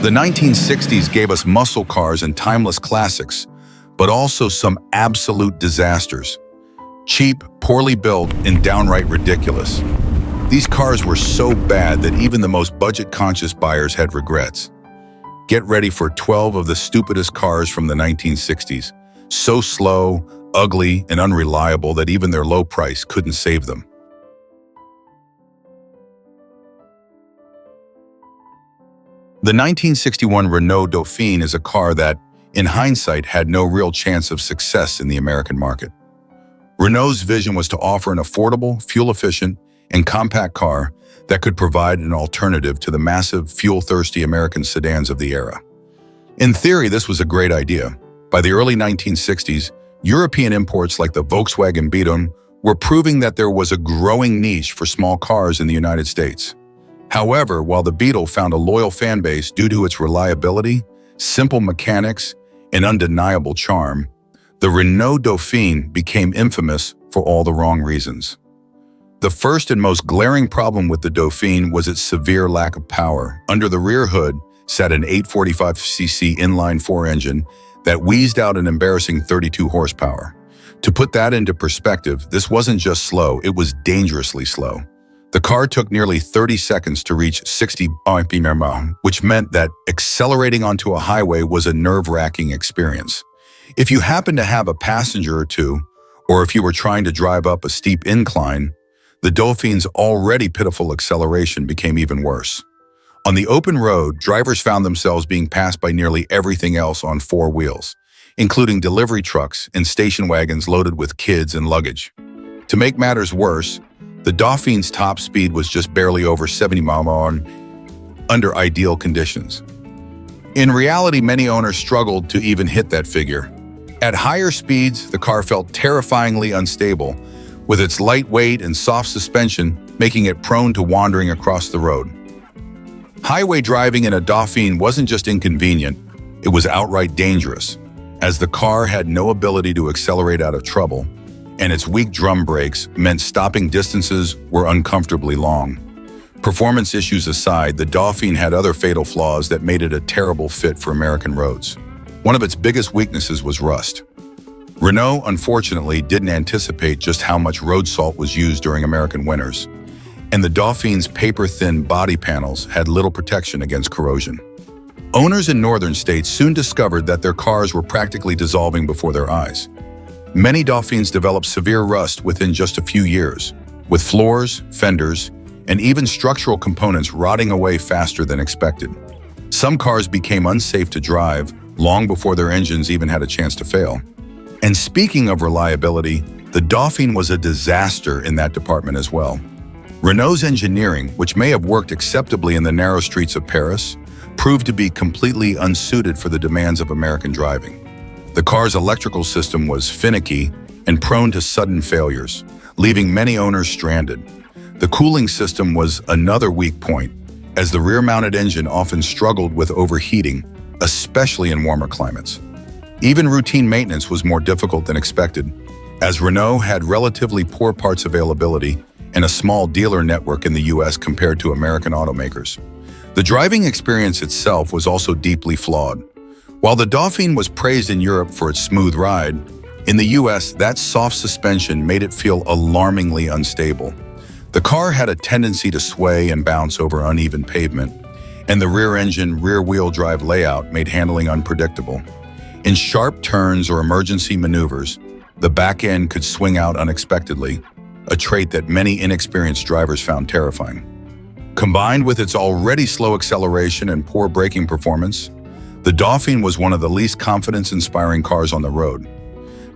The 1960s gave us muscle cars and timeless classics, but also some absolute disasters. Cheap, poorly built, and downright ridiculous. These cars were so bad that even the most budget-conscious buyers had regrets. Get ready for 12 of the stupidest cars from the 1960s. So slow, ugly, and unreliable that even their low price couldn't save them. The 1961 Renault Dauphine is a car that, in hindsight, had no real chance of success in the American market. Renault's vision was to offer an affordable, fuel-efficient, and compact car that could provide an alternative to the massive, fuel-thirsty American sedans of the era. In theory, this was a great idea. By the early 1960s, European imports like the Volkswagen Beetle were proving that there was a growing niche for small cars in the United States. However, while the Beetle found a loyal fan base due to its reliability, simple mechanics, and undeniable charm, the Renault Dauphine became infamous for all the wrong reasons. The first and most glaring problem with the Dauphine was its severe lack of power. Under the rear hood sat an 845cc inline-4 engine that wheezed out an embarrassing 32 horsepower. To put that into perspective, this wasn't just slow, it was dangerously slow. The car took nearly 30 seconds to reach 60 mph, which meant that accelerating onto a highway was a nerve-wracking experience. If you happened to have a passenger or two, or if you were trying to drive up a steep incline, the Dauphine's already pitiful acceleration became even worse. On the open road, drivers found themselves being passed by nearly everything else on four wheels, including delivery trucks and station wagons loaded with kids and luggage. To make matters worse, the Dauphine's top speed was just barely over 70 mph under ideal conditions. In reality, many owners struggled to even hit that figure. At higher speeds, the car felt terrifyingly unstable, with its lightweight and soft suspension making it prone to wandering across the road. Highway driving in a Dauphine wasn't just inconvenient, it was outright dangerous, as the car had no ability to accelerate out of trouble, and its weak drum brakes meant stopping distances were uncomfortably long. Performance issues aside, the Dauphine had other fatal flaws that made it a terrible fit for American roads. One of its biggest weaknesses was rust. Renault, unfortunately, didn't anticipate just how much road salt was used during American winters, and the Dauphine's paper-thin body panels had little protection against corrosion. Owners in northern states soon discovered that their cars were practically dissolving before their eyes. Many Dauphines developed severe rust within just a few years, with floors, fenders, and even structural components rotting away faster than expected. Some cars became unsafe to drive long before their engines even had a chance to fail. And speaking of reliability, the Dauphine was a disaster in that department as well. Renault's engineering, which may have worked acceptably in the narrow streets of Paris, proved to be completely unsuited for the demands of American driving. The car's electrical system was finicky and prone to sudden failures, leaving many owners stranded. The cooling system was another weak point, as the rear-mounted engine often struggled with overheating, especially in warmer climates. Even routine maintenance was more difficult than expected, as Renault had relatively poor parts availability and a small dealer network in the US compared to American automakers. The driving experience itself was also deeply flawed. While the Dauphine was praised in Europe for its smooth ride, in the US, that soft suspension made it feel alarmingly unstable. The car had a tendency to sway and bounce over uneven pavement, and the rear-engine, rear-wheel drive layout made handling unpredictable. In sharp turns or emergency maneuvers, the back end could swing out unexpectedly, a trait that many inexperienced drivers found terrifying. Combined with its already slow acceleration and poor braking performance, the Dauphine was one of the least confidence-inspiring cars on the road.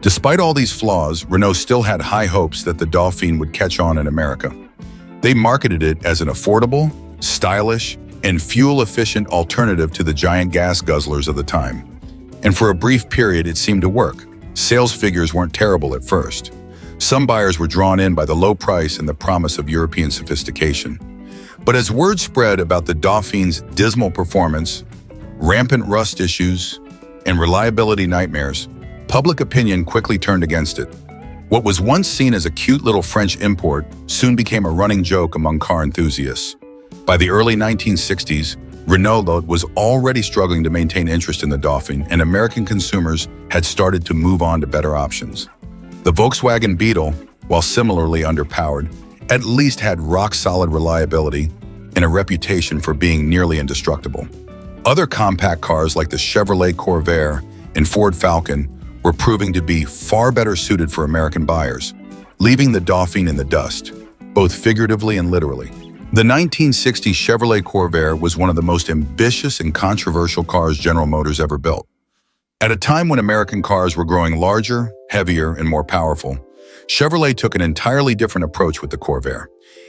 Despite all these flaws, Renault still had high hopes that the Dauphine would catch on in America. They marketed it as an affordable, stylish, and fuel-efficient alternative to the giant gas guzzlers of the time. And for a brief period, it seemed to work. Sales figures weren't terrible at first. Some buyers were drawn in by the low price and the promise of European sophistication. But as word spread about the Dauphine's dismal performance, rampant rust issues, and reliability nightmares, public opinion quickly turned against it. What was once seen as a cute little French import soon became a running joke among car enthusiasts. By the early 1960s, Renault was already struggling to maintain interest in the Dauphine, and American consumers had started to move on to better options. The Volkswagen Beetle, while similarly underpowered, at least had rock-solid reliability and a reputation for being nearly indestructible. Other compact cars like the Chevrolet Corvair and Ford Falcon were proving to be far better suited for American buyers, leaving the Dauphine in the dust, both figuratively and literally. The 1960 Chevrolet Corvair was one of the most ambitious and controversial cars General Motors ever built. At a time when American cars were growing larger, heavier, and more powerful, Chevrolet took an entirely different approach with the Corvair.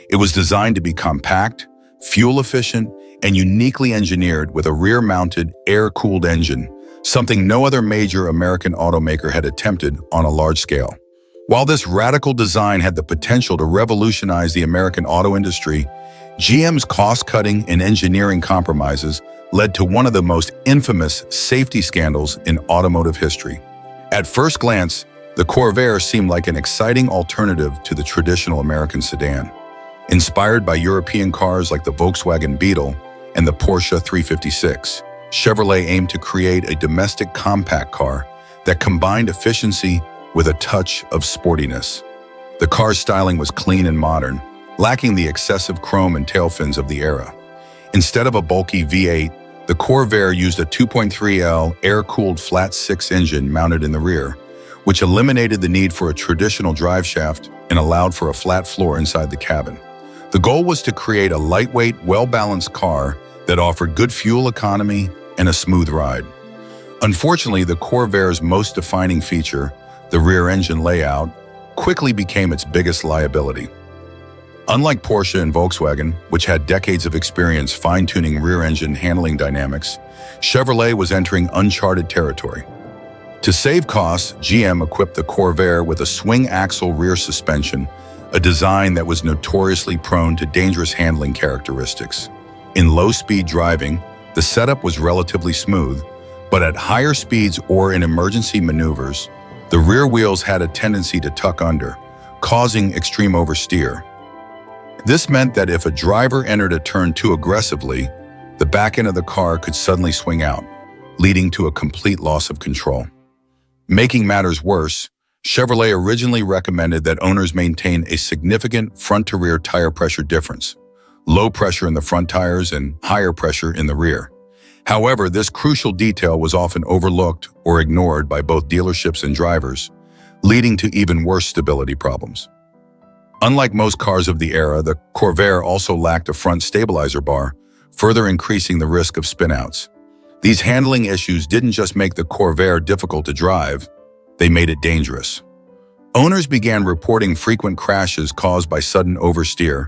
It was designed to be compact, fuel-efficient, and uniquely engineered with a rear-mounted, air-cooled engine, something no other major American automaker had attempted on a large scale. While this radical design had the potential to revolutionize the American auto industry, GM's cost-cutting and engineering compromises led to one of the most infamous safety scandals in automotive history. At first glance, the Corvair seemed like an exciting alternative to the traditional American sedan. Inspired by European cars like the Volkswagen Beetle and the Porsche 356, Chevrolet aimed to create a domestic compact car that combined efficiency with a touch of sportiness. The car's styling was clean and modern, lacking the excessive chrome and tail fins of the era. Instead of a bulky V8, the Corvair used a 2.3L air-cooled flat-six engine mounted in the rear, which eliminated the need for a traditional drive shaft and allowed for a flat floor inside the cabin. The goal was to create a lightweight, well-balanced car that offered good fuel economy and a smooth ride. Unfortunately, the Corvair's most defining feature, the rear engine layout, quickly became its biggest liability. Unlike Porsche and Volkswagen, which had decades of experience fine-tuning rear-engine handling dynamics, Chevrolet was entering uncharted territory. To save costs, GM equipped the Corvair with a swing-axle rear suspension, a design that was notoriously prone to dangerous handling characteristics. In low-speed driving, the setup was relatively smooth, but at higher speeds or in emergency maneuvers, the rear wheels had a tendency to tuck under, causing extreme oversteer. This meant that if a driver entered a turn too aggressively, the back end of the car could suddenly swing out, leading to a complete loss of control. Making matters worse, Chevrolet originally recommended that owners maintain a significant front-to-rear tire pressure difference, low pressure in the front tires and higher pressure in the rear. However, this crucial detail was often overlooked or ignored by both dealerships and drivers, leading to even worse stability problems. Unlike most cars of the era, the Corvair also lacked a front stabilizer bar, further increasing the risk of spinouts. These handling issues didn't just make the Corvair difficult to drive, they made it dangerous. Owners began reporting frequent crashes caused by sudden oversteer,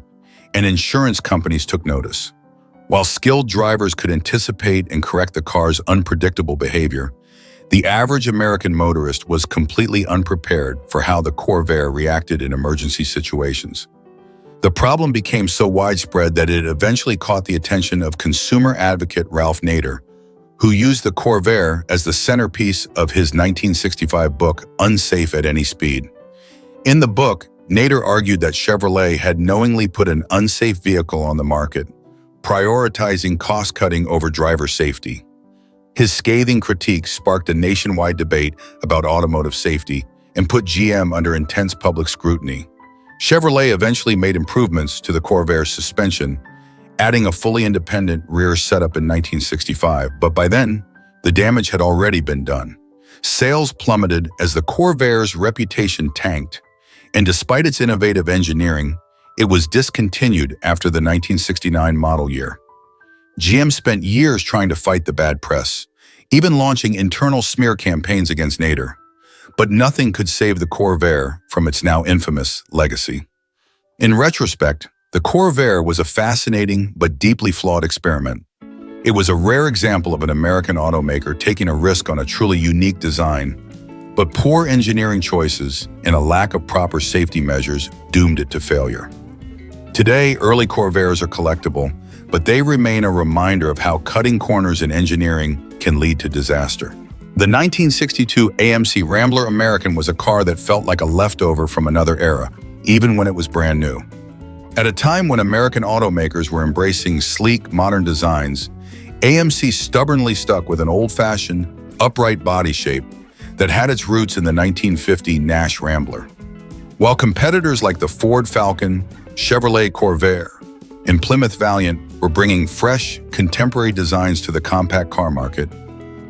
and insurance companies took notice. While skilled drivers could anticipate and correct the car's unpredictable behavior, the average American motorist was completely unprepared for how the Corvair reacted in emergency situations. The problem became so widespread that it eventually caught the attention of consumer advocate Ralph Nader, who used the Corvair as the centerpiece of his 1965 book, Unsafe at Any Speed. In the book, Nader argued that Chevrolet had knowingly put an unsafe vehicle on the market, prioritizing cost-cutting over driver safety. His scathing critique sparked a nationwide debate about automotive safety and put GM under intense public scrutiny. Chevrolet eventually made improvements to the Corvair's suspension, adding a fully independent rear setup in 1965, but by then, the damage had already been done. Sales plummeted as the Corvair's reputation tanked, and despite its innovative engineering, it was discontinued after the 1969 model year. GM spent years trying to fight the bad press, even launching internal smear campaigns against Nader. But nothing could save the Corvair from its now infamous legacy. In retrospect, the Corvair was a fascinating but deeply flawed experiment. It was a rare example of an American automaker taking a risk on a truly unique design, but poor engineering choices and a lack of proper safety measures doomed it to failure. Today, early Corvairs are collectible, but they remain a reminder of how cutting corners in engineering can lead to disaster. The 1962 AMC Rambler American was a car that felt like a leftover from another era, even when it was brand new. At a time when American automakers were embracing sleek, modern designs, AMC stubbornly stuck with an old-fashioned, upright body shape that had its roots in the 1950 Nash Rambler. While competitors like the Ford Falcon, Chevrolet Corvair, and Plymouth Valiant were bringing fresh, contemporary designs to the compact car market,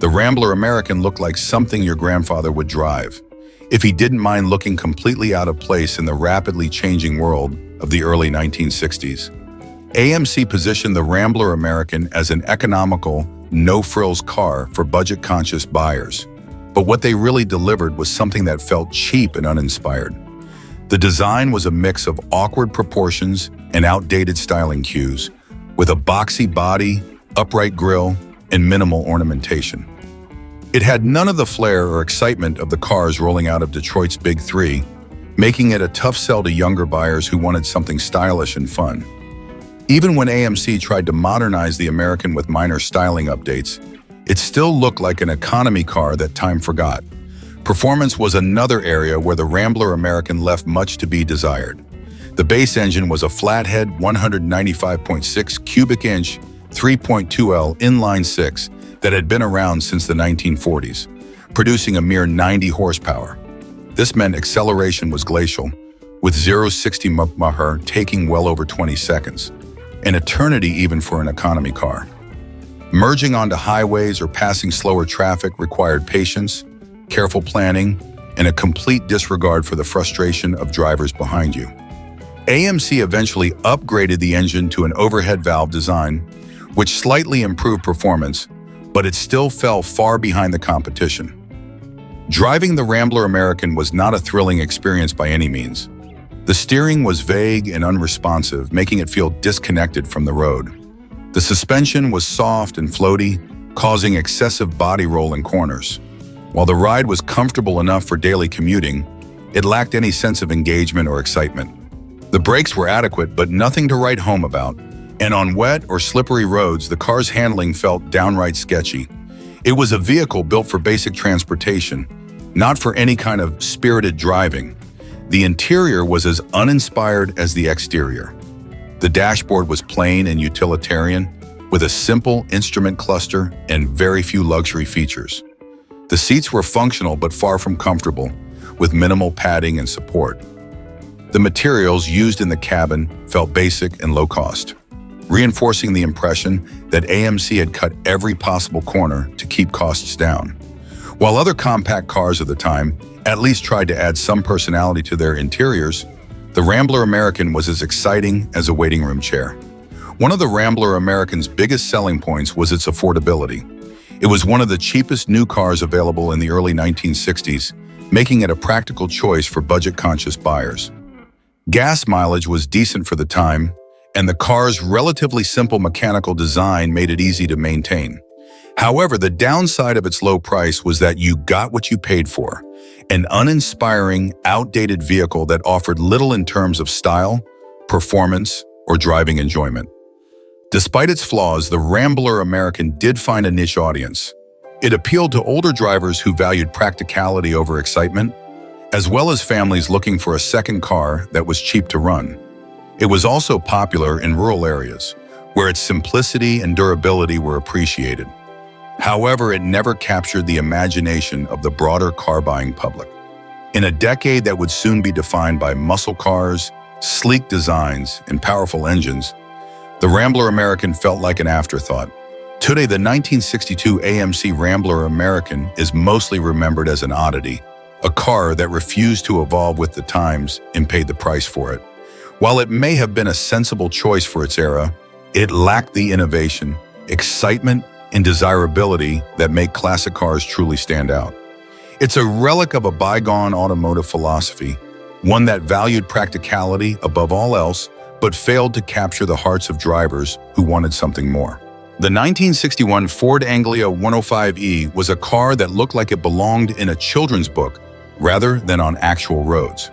the Rambler American looked like something your grandfather would drive, if he didn't mind looking completely out of place in the rapidly changing world of the early 1960s. AMC positioned the Rambler American as an economical, no-frills car for budget-conscious buyers. But what they really delivered was something that felt cheap and uninspired. The design was a mix of awkward proportions and outdated styling cues, with a boxy body, upright grille, and minimal ornamentation. It had none of the flair or excitement of the cars rolling out of Detroit's Big Three, making it a tough sell to younger buyers who wanted something stylish and fun. Even when AMC tried to modernize the American with minor styling updates, it still looked like an economy car that time forgot. Performance was another area where the Rambler American left much to be desired. The base engine was a flathead 195.6 cubic inch 3.2L inline-six that had been around since the 1940s, producing a mere 90 horsepower. This meant acceleration was glacial, with 0-60 mph taking well over 20 seconds, an eternity even for an economy car. Merging onto highways or passing slower traffic required patience, careful planning, and a complete disregard for the frustration of drivers behind you. AMC eventually upgraded the engine to an overhead valve design, which slightly improved performance, but it still fell far behind the competition. Driving the Rambler American was not a thrilling experience by any means. The steering was vague and unresponsive, making it feel disconnected from the road. The suspension was soft and floaty, causing excessive body roll in corners. While the ride was comfortable enough for daily commuting, it lacked any sense of engagement or excitement. The brakes were adequate, but nothing to write home about, and on wet or slippery roads, the car's handling felt downright sketchy. It was a vehicle built for basic transportation, not for any kind of spirited driving. The interior was as uninspired as the exterior. The dashboard was plain and utilitarian, with a simple instrument cluster and very few luxury features. The seats were functional but far from comfortable, with minimal padding and support. The materials used in the cabin felt basic and low cost, reinforcing the impression that AMC had cut every possible corner to keep costs down. While other compact cars of the time at least tried to add some personality to their interiors, the Rambler American was as exciting as a waiting room chair. One of the Rambler American's biggest selling points was its affordability. It was one of the cheapest new cars available in the early 1960s, making it a practical choice for budget-conscious buyers. Gas mileage was decent for the time, and the car's relatively simple mechanical design made it easy to maintain. However, the downside of its low price was that you got what you paid for, an uninspiring, outdated vehicle that offered little in terms of style, performance, or driving enjoyment. Despite its flaws, the Rambler American did find a niche audience. It appealed to older drivers who valued practicality over excitement, as well as families looking for a second car that was cheap to run. It was also popular in rural areas, where its simplicity and durability were appreciated. However, it never captured the imagination of the broader car-buying public. In a decade that would soon be defined by muscle cars, sleek designs, and powerful engines, the Rambler American felt like an afterthought. Today, the 1962 AMC Rambler American is mostly remembered as an oddity, a car that refused to evolve with the times and paid the price for it. While it may have been a sensible choice for its era, it lacked the innovation, excitement, and desirability that make classic cars truly stand out. It's a relic of a bygone automotive philosophy, one that valued practicality above all else, but failed to capture the hearts of drivers who wanted something more. The 1961 Ford Anglia 105e was a car that looked like it belonged in a children's book rather than on actual roads.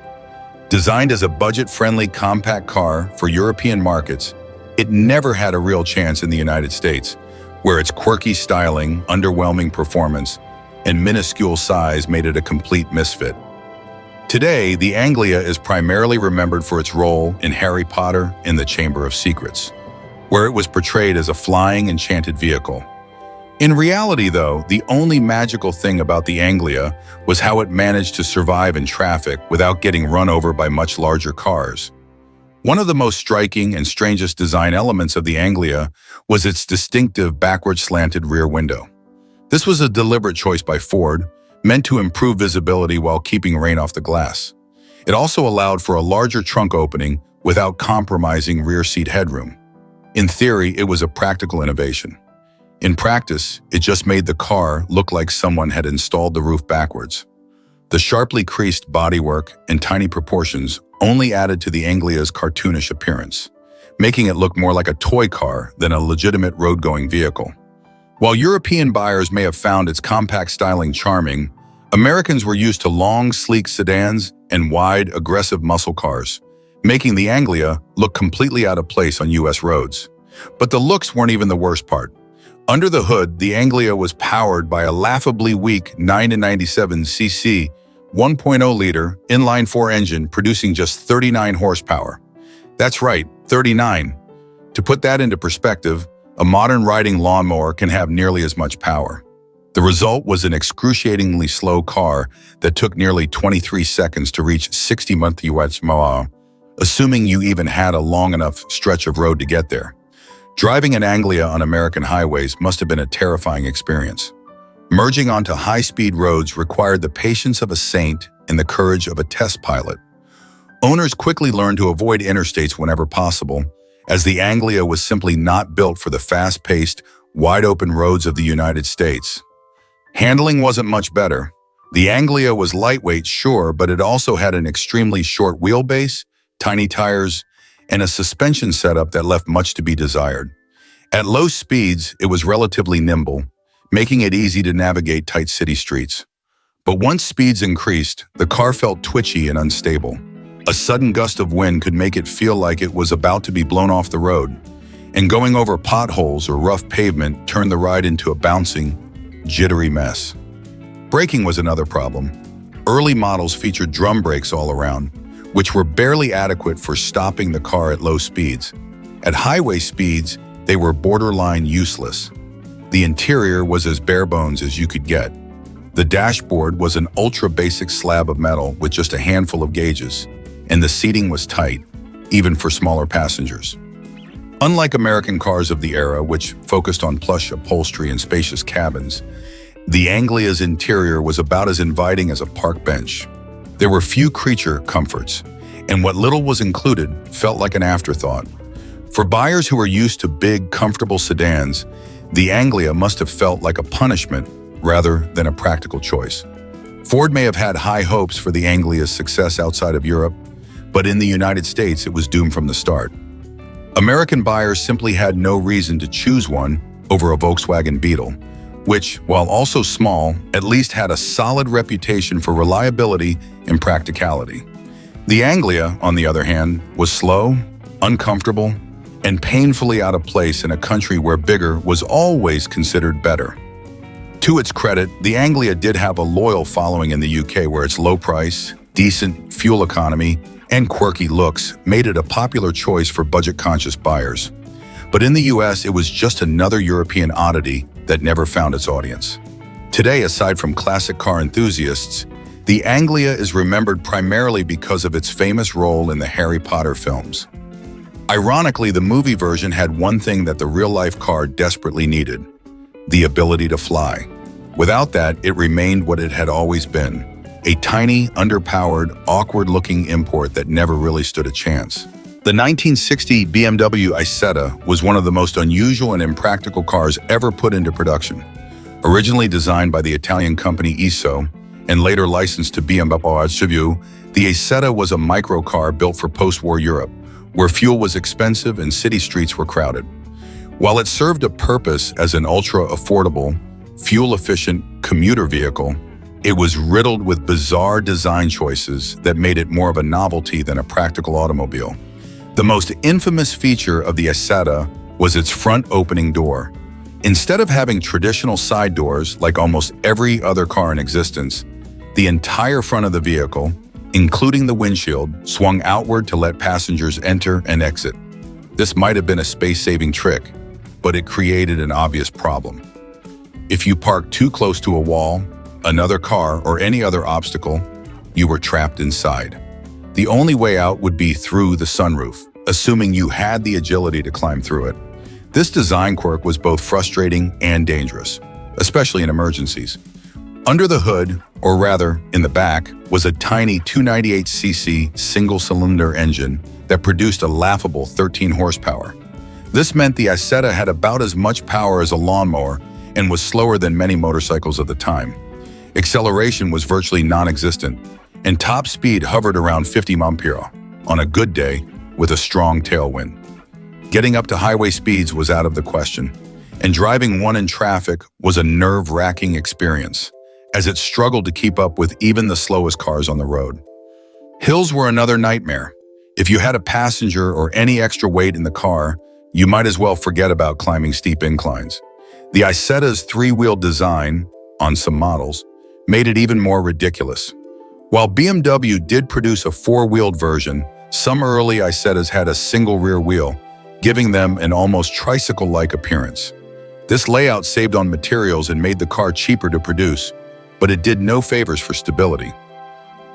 Designed as a budget-friendly compact car for European markets, it never had a real chance in the United States, where its quirky styling, underwhelming performance, and minuscule size made it a complete misfit. Today, the Anglia is primarily remembered for its role in Harry Potter and the Chamber of Secrets. where it was portrayed as a flying, enchanted vehicle. In reality, though, the only magical thing about the Anglia was how it managed to survive in traffic without getting run over by much larger cars. One of the most striking and strangest design elements of the Anglia was its distinctive backward-slanted rear window. This was a deliberate choice by Ford, meant to improve visibility while keeping rain off the glass. It also allowed for a larger trunk opening without compromising rear seat headroom. In theory, it was a practical innovation. In practice, it just made the car look like someone had installed the roof backwards. The sharply creased bodywork and tiny proportions only added to the Anglia's cartoonish appearance, making it look more like a toy car than a legitimate road-going vehicle. While European buyers may have found its compact styling charming, Americans were used to long, sleek sedans and wide, aggressive muscle cars, making the Anglia look completely out of place on U.S. roads. But the looks weren't even the worst part. Under the hood, the Anglia was powered by a laughably weak 997cc 1.0-liter inline-4 engine producing just 39 horsepower. That's right, 39. To put that into perspective, a modern riding lawnmower can have nearly as much power. The result was an excruciatingly slow car that took nearly 23 seconds to reach 60 mph, assuming you even had a long enough stretch of road to get there. Driving an Anglia on American highways must have been a terrifying experience. Merging onto high-speed roads required the patience of a saint and the courage of a test pilot. Owners quickly learned to avoid interstates whenever possible, as the Anglia was simply not built for the fast-paced, wide-open roads of the United States. Handling wasn't much better. The Anglia was lightweight, sure, but it also had an extremely short wheelbase, tiny tires, and a suspension setup that left much to be desired. At low speeds, it was relatively nimble, making it easy to navigate tight city streets. But once speeds increased, the car felt twitchy and unstable. A sudden gust of wind could make it feel like it was about to be blown off the road, and going over potholes or rough pavement turned the ride into a bouncing, jittery mess. Braking was another problem. Early models featured drum brakes all around, which were barely adequate for stopping the car at low speeds. At highway speeds, they were borderline useless. The interior was as bare bones as you could get. The dashboard was an ultra-basic slab of metal with just a handful of gauges, and the seating was tight, even for smaller passengers. Unlike American cars of the era, which focused on plush upholstery and spacious cabins, the Anglia's interior was about as inviting as a park bench. There were few creature comforts, and what little was included felt like an afterthought. For buyers who were used to big, comfortable sedans, the Anglia must have felt like a punishment rather than a practical choice. Ford may have had high hopes for the Anglia's success outside of Europe, but in the United States it was doomed from the start. American buyers simply had no reason to choose one over a Volkswagen Beetle, which, while also small, at least had a solid reputation for reliability and practicality. The Anglia, on the other hand, was slow, uncomfortable, and painfully out of place in a country where bigger was always considered better. To its credit, the Anglia did have a loyal following in the UK, where its low price, decent fuel economy, and quirky looks made it a popular choice for budget-conscious buyers. But in the US, it was just another European oddity that never found its audience. Today, aside from classic car enthusiasts, the Anglia is remembered primarily because of its famous role in the Harry Potter films. Ironically, the movie version had one thing that the real-life car desperately needed: the ability to fly. Without that, it remained what it had always been: a tiny, underpowered, awkward-looking import that never really stood a chance. The 1960 BMW Isetta was one of the most unusual and impractical cars ever put into production. Originally designed by the Italian company ISO and later licensed to BMW, the Isetta was a microcar built for post-war Europe, where fuel was expensive and city streets were crowded. While it served a purpose as an ultra-affordable, fuel-efficient commuter vehicle, it was riddled with bizarre design choices that made it more of a novelty than a practical automobile. The most infamous feature of the Isetta was its front opening door. Instead of having traditional side doors like almost every other car in existence, the entire front of the vehicle, including the windshield, swung outward to let passengers enter and exit. This might have been a space-saving trick, but it created an obvious problem. If you parked too close to a wall, another car, or any other obstacle, you were trapped inside. The only way out would be through the sunroof, assuming you had the agility to climb through it. This design quirk was both frustrating and dangerous, especially in emergencies. Under the hood, or rather, in the back, was a tiny 298cc single-cylinder engine that produced a laughable 13 horsepower. This meant the Isetta had about as much power as a lawnmower and was slower than many motorcycles of the time. Acceleration was virtually non-existent, and top speed hovered around 50 mph on a good day with a strong tailwind. Getting up to highway speeds was out of the question, and driving one in traffic was a nerve-wracking experience, as it struggled to keep up with even the slowest cars on the road. Hills were another nightmare. If you had a passenger or any extra weight in the car, you might as well forget about climbing steep inclines. The Isetta's three-wheel design, on some models, made it even more ridiculous. While BMW did produce a four-wheeled version, some early Isettas had a single rear wheel, giving them an almost tricycle-like appearance. This layout saved on materials and made the car cheaper to produce, but it did no favors for stability.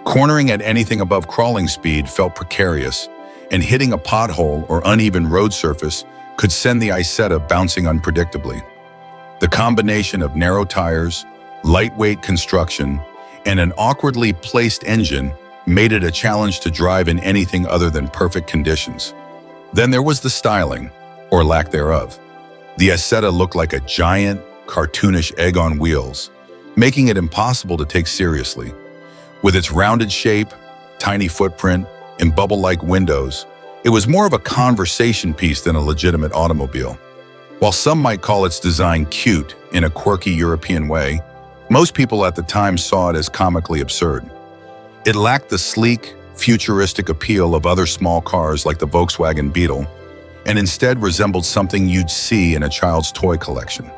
Cornering at anything above crawling speed felt precarious, and hitting a pothole or uneven road surface could send the Isetta bouncing unpredictably. The combination of narrow tires, lightweight construction, and an awkwardly placed engine made it a challenge to drive in anything other than perfect conditions. Then there was the styling, or lack thereof. The Isetta looked like a giant, cartoonish egg on wheels, making it impossible to take seriously. With its rounded shape, tiny footprint, and bubble-like windows, it was more of a conversation piece than a legitimate automobile. While some might call its design cute in a quirky European way, most people at the time saw it as comically absurd. It lacked the sleek, futuristic appeal of other small cars like the Volkswagen Beetle, and instead resembled something you'd see in a child's toy collection.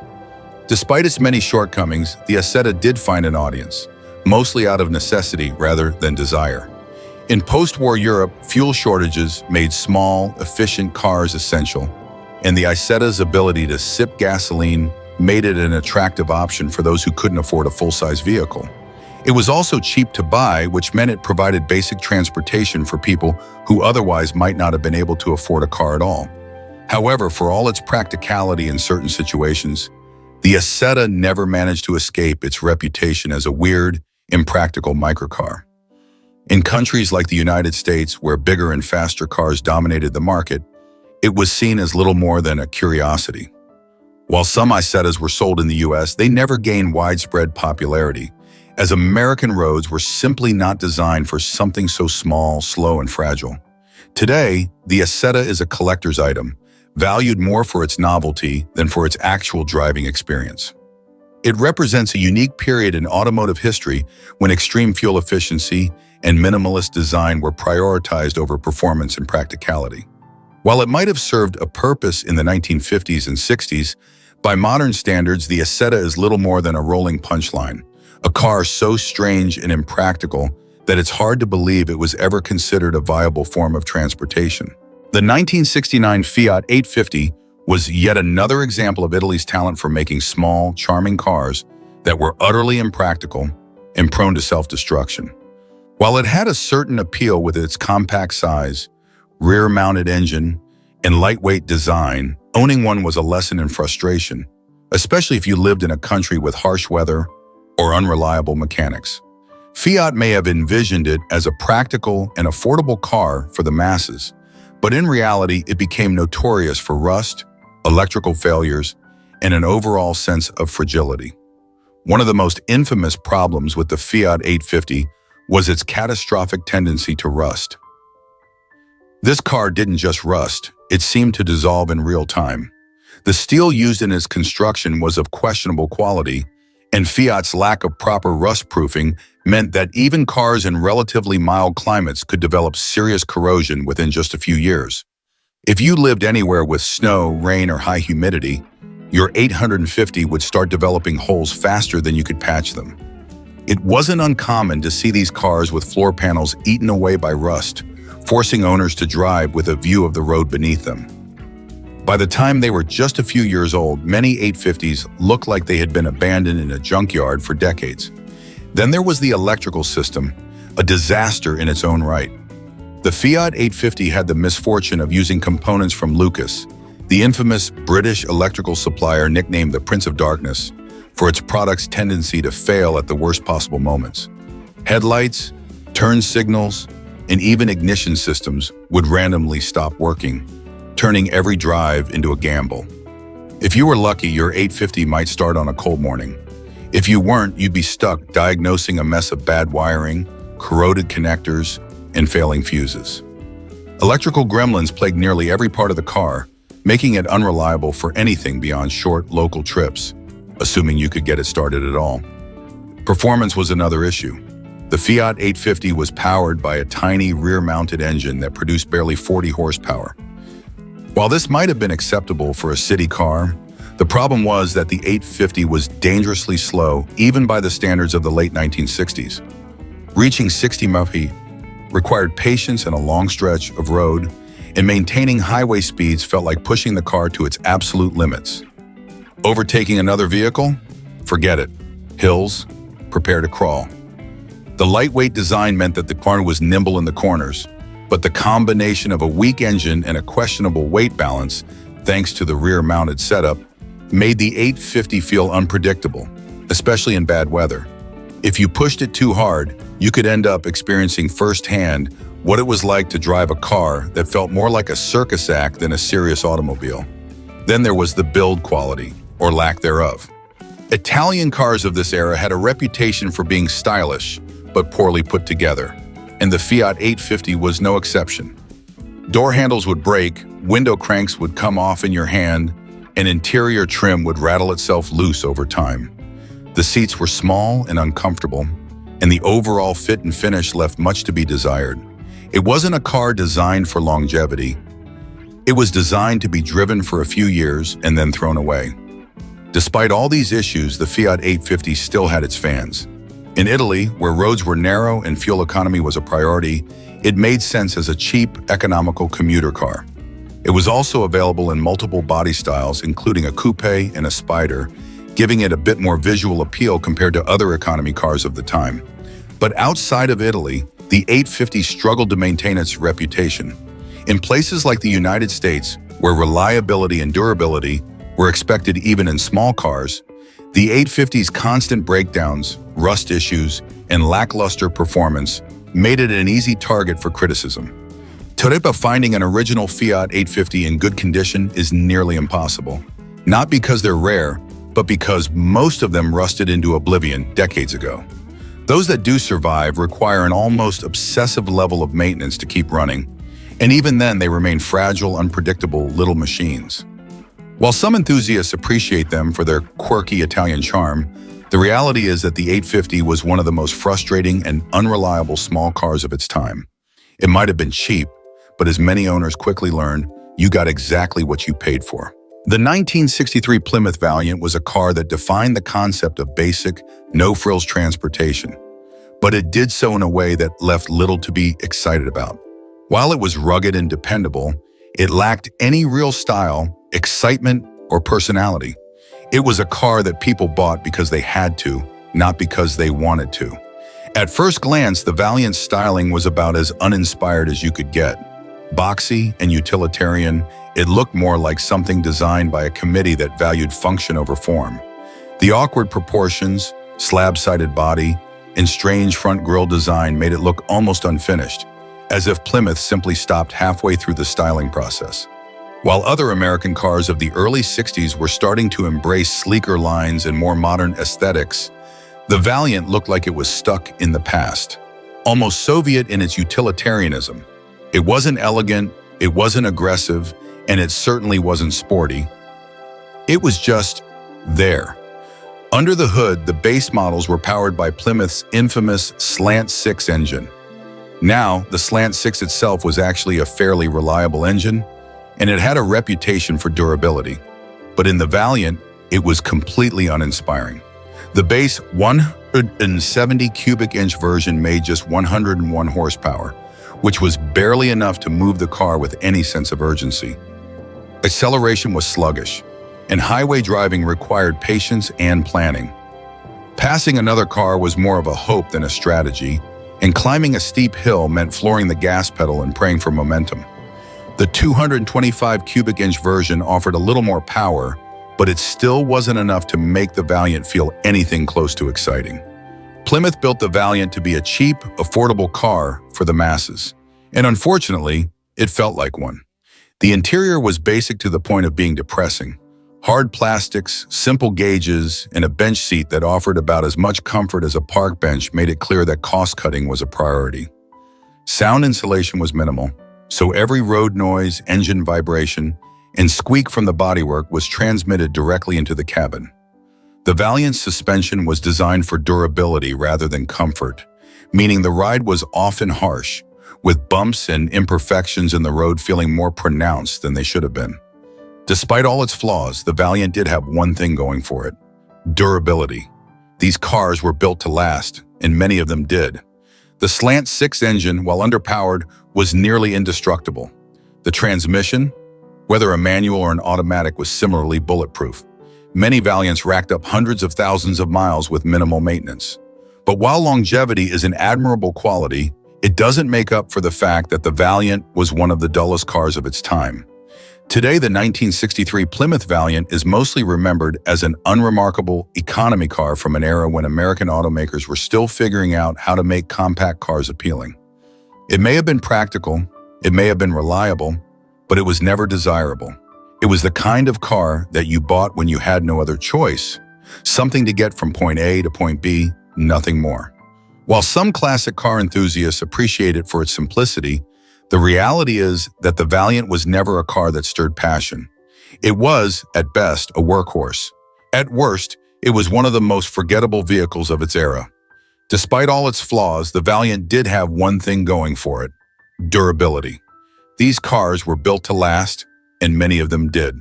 Despite its many shortcomings, the Isetta did find an audience, mostly out of necessity rather than desire. In post-war Europe, fuel shortages made small, efficient cars essential, and the Isetta's ability to sip gasoline made it an attractive option for those who couldn't afford a full-size vehicle. It was also cheap to buy, which meant it provided basic transportation for people who otherwise might not have been able to afford a car at all. However, for all its practicality in certain situations, the Isetta never managed to escape its reputation as a weird, impractical microcar. In countries like the United States, where bigger and faster cars dominated the market, it was seen as little more than a curiosity. While some Isettas were sold in the US, they never gained widespread popularity, as American roads were simply not designed for something so small, slow, and fragile. Today, the Isetta is a collector's item, valued more for its novelty than for its actual driving experience. It represents a unique period in automotive history when extreme fuel efficiency and minimalist design were prioritized over performance and practicality. While it might have served a purpose in the 1950s and 60s, by modern standards, the Isetta is little more than a rolling punchline, a car so strange and impractical that it's hard to believe it was ever considered a viable form of transportation. The 1969 Fiat 850 was yet another example of Italy's talent for making small, charming cars that were utterly impractical and prone to self-destruction. While it had a certain appeal with its compact size, rear-mounted engine, and lightweight design, owning one was a lesson in frustration, especially if you lived in a country with harsh weather or unreliable mechanics. Fiat may have envisioned it as a practical and affordable car for the masses, but in reality, it became notorious for rust, electrical failures, and an overall sense of fragility. One of the most infamous problems with the Fiat 850 was its catastrophic tendency to rust. This car didn't just rust, it seemed to dissolve in real time. The steel used in its construction was of questionable quality, and Fiat's lack of proper rust-proofing meant that even cars in relatively mild climates could develop serious corrosion within just a few years. If you lived anywhere with snow, rain, or high humidity, your 850 would start developing holes faster than you could patch them. It wasn't uncommon to see these cars with floor panels eaten away by rust, forcing owners to drive with a view of the road beneath them. By the time they were just a few years old, many 850s looked like they had been abandoned in a junkyard for decades. Then there was the electrical system, a disaster in its own right. The Fiat 850 had the misfortune of using components from Lucas, the infamous British electrical supplier nicknamed the Prince of Darkness, for its product's tendency to fail at the worst possible moments. Headlights, turn signals, and even ignition systems would randomly stop working, turning every drive into a gamble. If you were lucky, your 850 might start on a cold morning. If you weren't, you'd be stuck diagnosing a mess of bad wiring, corroded connectors, and failing fuses. Electrical gremlins plagued nearly every part of the car, making it unreliable for anything beyond short local trips, assuming you could get it started at all. Performance was another issue. The Fiat 850 was powered by a tiny rear-mounted engine that produced barely 40 horsepower. While this might have been acceptable for a city car, the problem was that the 850 was dangerously slow even by the standards of the late 1960s. Reaching 60 mph required patience and a long stretch of road, and maintaining highway speeds felt like pushing the car to its absolute limits. Overtaking another vehicle? Forget it. Hills? Prepare to crawl. The lightweight design meant that the car was nimble in the corners, but the combination of a weak engine and a questionable weight balance, thanks to the rear-mounted setup, made the 850 feel unpredictable, especially in bad weather. If you pushed it too hard, you could end up experiencing firsthand what it was like to drive a car that felt more like a circus act than a serious automobile. Then there was the build quality, or lack thereof. Italian cars of this era had a reputation for being stylish, but poorly put together, and the Fiat 850 was no exception. Door handles would break, window cranks would come off in your hand, and interior trim would rattle itself loose over time. The seats were small and uncomfortable, and the overall fit and finish left much to be desired. It wasn't a car designed for longevity. It was designed to be driven for a few years and then thrown away. Despite all these issues, the Fiat 850 still had its fans. In Italy, where roads were narrow and fuel economy was a priority, it made sense as a cheap, economical commuter car. It was also available in multiple body styles, including a coupe and a spider, giving it a bit more visual appeal compared to other economy cars of the time. But outside of Italy, the 850 struggled to maintain its reputation. In places like the United States, where reliability and durability were expected even in small cars, the 850's constant breakdowns, rust issues, and lackluster performance made it an easy target for criticism. Today, finding an original Fiat 850 in good condition is nearly impossible. Not because they're rare, but because most of them rusted into oblivion decades ago. Those that do survive require an almost obsessive level of maintenance to keep running, and even then they remain fragile, unpredictable little machines. While some enthusiasts appreciate them for their quirky Italian charm, the reality is that the 850 was one of the most frustrating and unreliable small cars of its time. It might have been cheap, but as many owners quickly learned, you got exactly what you paid for. The 1963 Plymouth Valiant was a car that defined the concept of basic, no-frills transportation, but it did so in a way that left little to be excited about. While it was rugged and dependable, it lacked any real style, excitement, or personality. It was a car that people bought because they had to, not because they wanted to. At first glance, the Valiant's styling was about as uninspired as you could get. Boxy and utilitarian, it looked more like something designed by a committee that valued function over form. The awkward proportions, slab-sided body, and strange front grille design made it look almost unfinished, as if Plymouth simply stopped halfway through the styling process. While other American cars of the early 60s were starting to embrace sleeker lines and more modern aesthetics, the Valiant looked like it was stuck in the past, almost Soviet in its utilitarianism. It wasn't elegant, it wasn't aggressive, and it certainly wasn't sporty. It was just there. Under the hood, the base models were powered by Plymouth's infamous Slant 6 engine. Now, the Slant 6 itself was actually a fairly reliable engine, and it had a reputation for durability. But in the Valiant, it was completely uninspiring. The base 170 cubic inch version made just 101 horsepower, which was barely enough to move the car with any sense of urgency. Acceleration was sluggish, and highway driving required patience and planning. Passing another car was more of a hope than a strategy, and climbing a steep hill meant flooring the gas pedal and praying for momentum. The 225 cubic inch version offered a little more power, but it still wasn't enough to make the Valiant feel anything close to exciting. Plymouth built the Valiant to be a cheap, affordable car for the masses, and unfortunately, it felt like one. The interior was basic to the point of being depressing. Hard plastics, simple gauges, and a bench seat that offered about as much comfort as a park bench made it clear that cost-cutting was a priority. Sound insulation was minimal, so every road noise, engine vibration, and squeak from the bodywork was transmitted directly into the cabin. The Valiant's suspension was designed for durability rather than comfort, meaning the ride was often harsh, with bumps and imperfections in the road feeling more pronounced than they should have been. Despite all its flaws, the Valiant did have one thing going for it: durability. These cars were built to last, and many of them did. The slant six engine, while underpowered, was nearly indestructible. The transmission, whether a manual or an automatic, was similarly bulletproof. Many Valiants racked up hundreds of thousands of miles with minimal maintenance. But while longevity is an admirable quality, it doesn't make up for the fact that the Valiant was one of the dullest cars of its time. Today, the 1963 Plymouth Valiant is mostly remembered as an unremarkable economy car from an era when American automakers were still figuring out how to make compact cars appealing. It may have been practical, it may have been reliable, but it was never desirable. It was the kind of car that you bought when you had no other choice, something to get from point A to point B, nothing more. While some classic car enthusiasts appreciate it for its simplicity, the reality is that the Valiant was never a car that stirred passion. It was, at best, a workhorse. At worst, it was one of the most forgettable vehicles of its era. Despite all its flaws, the Valiant did have one thing going for it: durability. These cars were built to last, and many of them did.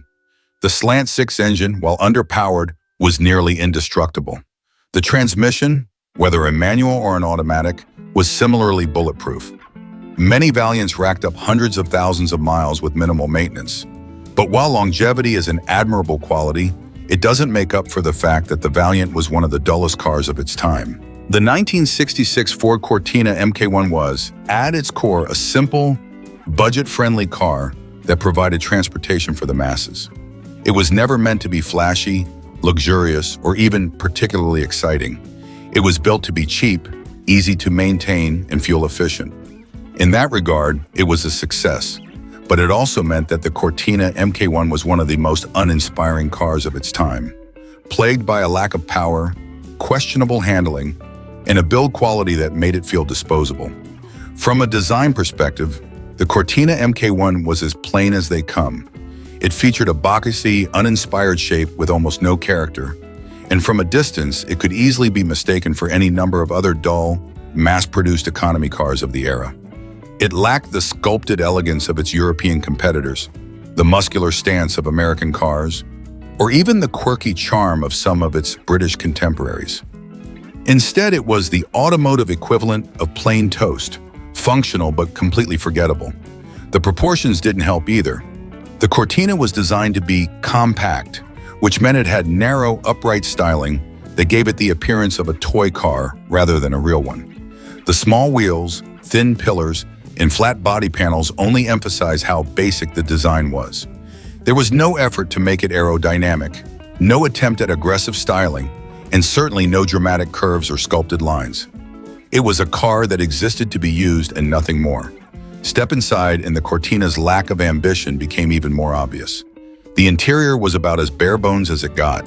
The slant six engine, while underpowered, was nearly indestructible. The transmission, whether a manual or an automatic, was similarly bulletproof. Many Valiants racked up hundreds of thousands of miles with minimal maintenance. But while longevity is an admirable quality, it doesn't make up for the fact that the Valiant was one of the dullest cars of its time. The 1966 Ford Cortina MK1 was, at its core, a simple, budget-friendly car that provided transportation for the masses. It was never meant to be flashy, luxurious, or even particularly exciting. It was built to be cheap, easy to maintain, and fuel efficient. In that regard, it was a success, but it also meant that the Cortina MK1 was one of the most uninspiring cars of its time, plagued by a lack of power, questionable handling, and a build quality that made it feel disposable. From a design perspective, the Cortina MK1 was as plain as they come. It featured a boxy, uninspired shape with almost no character, and from a distance, it could easily be mistaken for any number of other dull, mass-produced economy cars of the era. It lacked the sculpted elegance of its European competitors, the muscular stance of American cars, or even the quirky charm of some of its British contemporaries. Instead, it was the automotive equivalent of plain toast, functional but completely forgettable. The proportions didn't help either. The Cortina was designed to be compact, which meant it had narrow, upright styling that gave it the appearance of a toy car rather than a real one. The small wheels, thin pillars, and flat body panels only emphasize how basic the design was. There was no effort to make it aerodynamic, no attempt at aggressive styling, and certainly no dramatic curves or sculpted lines. It was a car that existed to be used and nothing more. Step inside and the Cortina's lack of ambition became even more obvious. The interior was about as bare bones as it got.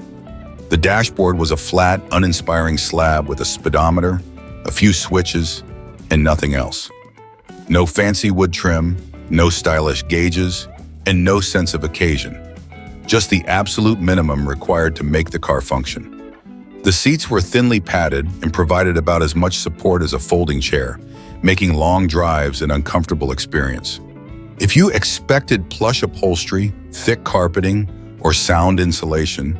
The dashboard was a flat, uninspiring slab with a speedometer, a few switches, and nothing else. No fancy wood trim, no stylish gauges, and no sense of occasion. Just the absolute minimum required to make the car function. The seats were thinly padded and provided about as much support as a folding chair, making long drives an uncomfortable experience. If you expected plush upholstery, thick carpeting, or sound insulation,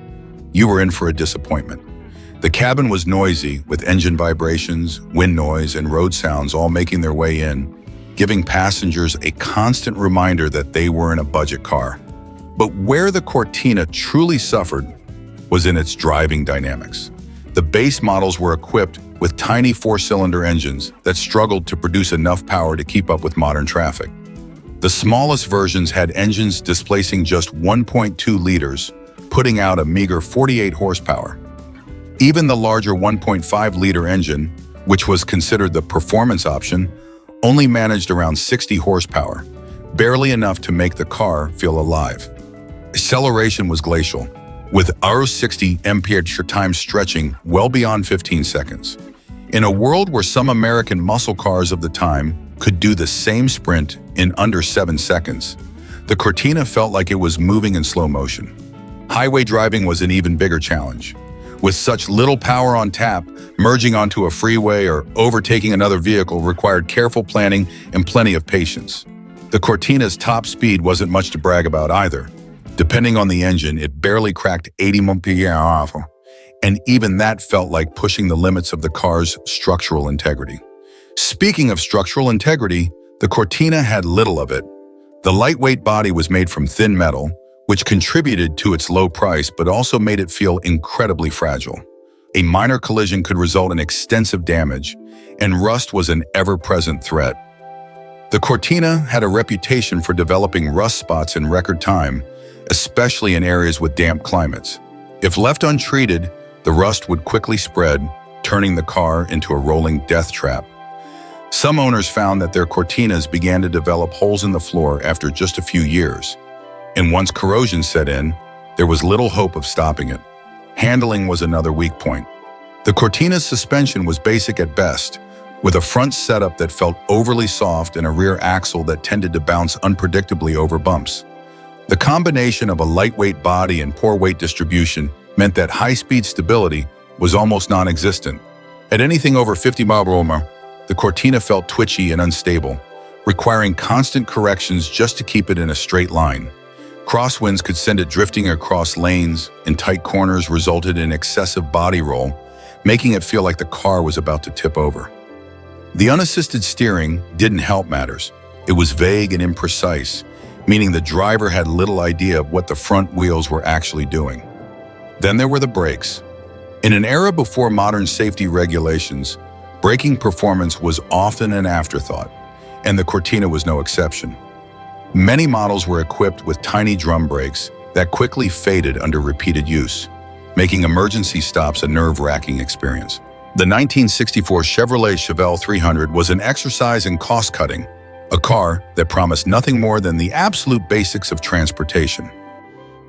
you were in for a disappointment. The cabin was noisy, with engine vibrations, wind noise, and road sounds all making their way in, giving passengers a constant reminder that they were in a budget car. But where the Cortina truly suffered was in its driving dynamics. The base models were equipped with tiny four-cylinder engines that struggled to produce enough power to keep up with modern traffic. The smallest versions had engines displacing just 1.2 liters, putting out a meager 48 horsepower. Even the larger 1.5-liter engine, which was considered the performance option, only managed around 60 horsepower, barely enough to make the car feel alive. Acceleration was glacial, with Euro 60 mph time stretching well beyond 15 seconds. In a world where some American muscle cars of the time could do the same sprint in under 7 seconds, the Cortina felt like it was moving in slow motion. Highway driving was an even bigger challenge. With such little power on tap, merging onto a freeway or overtaking another vehicle required careful planning and plenty of patience. The Cortina's top speed wasn't much to brag about either. Depending on the engine, it barely cracked 80 mph, and even that felt like pushing the limits of the car's structural integrity. Speaking of structural integrity, the Cortina had little of it. The lightweight body was made from thin metal, which contributed to its low price but also made it feel incredibly fragile. A minor collision could result in extensive damage, and rust was an ever-present threat. The Cortina had a reputation for developing rust spots in record time, especially in areas with damp climates. If left untreated, the rust would quickly spread, turning the car into a rolling death trap. Some owners found that their Cortinas began to develop holes in the floor after just a few years. And once corrosion set in, there was little hope of stopping it. Handling was another weak point. The Cortina's suspension was basic at best, with a front setup that felt overly soft and a rear axle that tended to bounce unpredictably over bumps. The combination of a lightweight body and poor weight distribution meant that high-speed stability was almost non-existent. At anything over 50 miles per hour, the Cortina felt twitchy and unstable, requiring constant corrections just to keep it in a straight line. Crosswinds could send it drifting across lanes, and tight corners resulted in excessive body roll, making it feel like the car was about to tip over. The unassisted steering didn't help matters. It was vague and imprecise, meaning the driver had little idea of what the front wheels were actually doing. Then there were the brakes. In an era before modern safety regulations, braking performance was often an afterthought, and the Cortina was no exception. Many models were equipped with tiny drum brakes that quickly faded under repeated use, making emergency stops a nerve-wracking experience. The 1964 Chevrolet Chevelle 300 was an exercise in cost-cutting, a car that promised nothing more than the absolute basics of transportation.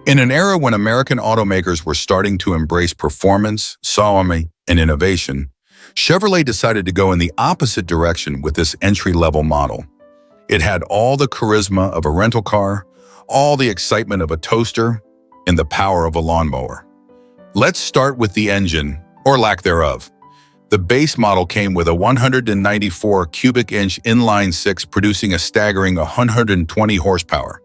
In an era when American automakers were starting to embrace performance, autonomy, and innovation, Chevrolet decided to go in the opposite direction with this entry-level model. It had all the charisma of a rental car, all the excitement of a toaster, and the power of a lawnmower. Let's start with the engine, or lack thereof. The base model came with a 194 cubic inch inline-six producing a staggering 120 horsepower.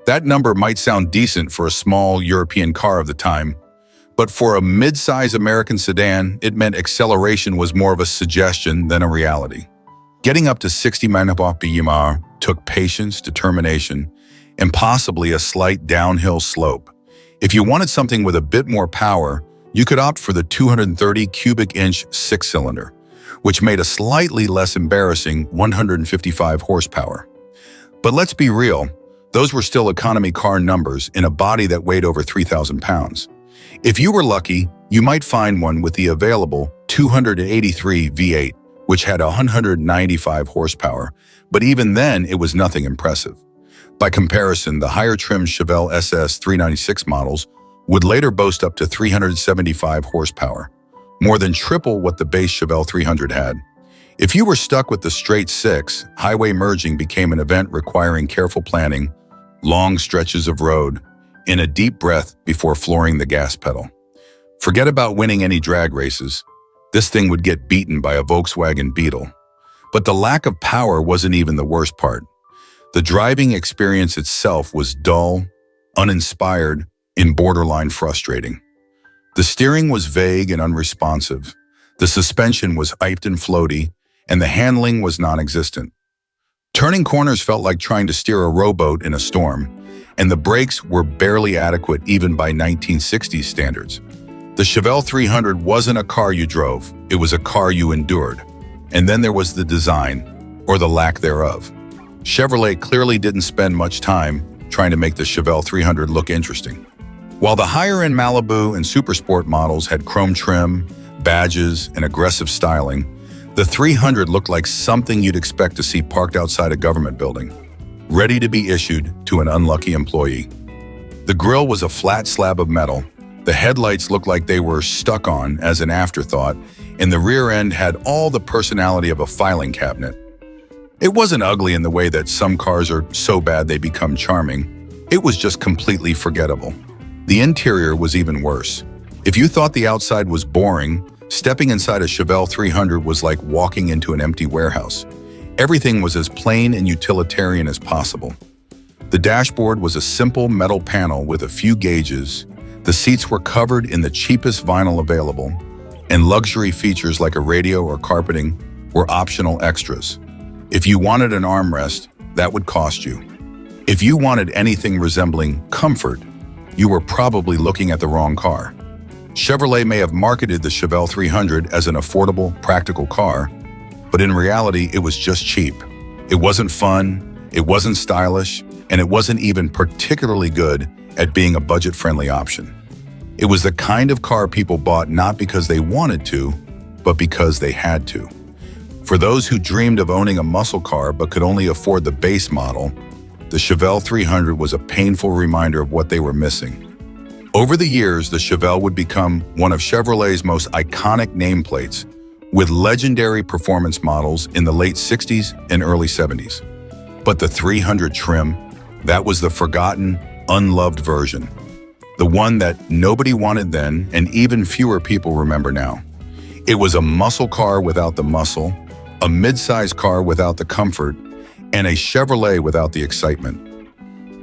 That number might sound decent for a small European car of the time, but for a mid-size American sedan, it meant acceleration was more of a suggestion than a reality. Getting up to 60 mph took patience, determination, and possibly a slight downhill slope. If you wanted something with a bit more power, you could opt for the 230 cubic inch six-cylinder, which made a slightly less embarrassing 155 horsepower. But let's be real, those were still economy car numbers in a body that weighed over 3,000 pounds. If you were lucky, you might find one with the available 283 V8, which had 195 horsepower, but even then it was nothing impressive. By comparison, the higher-trimmed Chevelle SS 396 models would later boast up to 375 horsepower, more than triple what the base Chevelle 300 had. If you were stuck with the straight six, highway merging became an event requiring careful planning, long stretches of road, and a deep breath before flooring the gas pedal. Forget about winning any drag races. This thing would get beaten by a Volkswagen Beetle. But the lack of power wasn't even the worst part. The driving experience itself was dull, uninspired, and borderline frustrating. The steering was vague and unresponsive. The suspension was hyped and floaty, and the handling was non-existent. Turning corners felt like trying to steer a rowboat in a storm, and the brakes were barely adequate even by 1960s standards. The Chevelle 300 wasn't a car you drove, it was a car you endured. And then there was the design, or the lack thereof. Chevrolet clearly didn't spend much time trying to make the Chevelle 300 look interesting. While the higher-end Malibu and Supersport models had chrome trim, badges, and aggressive styling, the 300 looked like something you'd expect to see parked outside a government building, ready to be issued to an unlucky employee. The grille was a flat slab of metal, the headlights looked like they were stuck on as an afterthought, and the rear end had all the personality of a filing cabinet. It wasn't ugly in the way that some cars are so bad they become charming. It was just completely forgettable. The interior was even worse. If you thought the outside was boring, stepping inside a Chevelle 300 was like walking into an empty warehouse. Everything was as plain and utilitarian as possible. The dashboard was a simple metal panel with a few gauges. The seats were covered in the cheapest vinyl available, and luxury features like a radio or carpeting were optional extras. If you wanted an armrest, that would cost you. If you wanted anything resembling comfort, you were probably looking at the wrong car. Chevrolet may have marketed the Chevelle 300 as an affordable, practical car, but in reality, it was just cheap. It wasn't fun, it wasn't stylish, and it wasn't even particularly good at being a budget-friendly option. It was the kind of car people bought not because they wanted to, but because they had to. For those who dreamed of owning a muscle car but could only afford the base model, the Chevelle 300 was a painful reminder of what they were missing. Over the years, the Chevelle would become one of Chevrolet's most iconic nameplates, with legendary performance models in the late 60s and early 70s. But the 300 trim, that was the forgotten, unloved version. The one that nobody wanted then and even fewer people remember now. It was a muscle car without the muscle, a mid-size car without the comfort, and a Chevrolet without the excitement.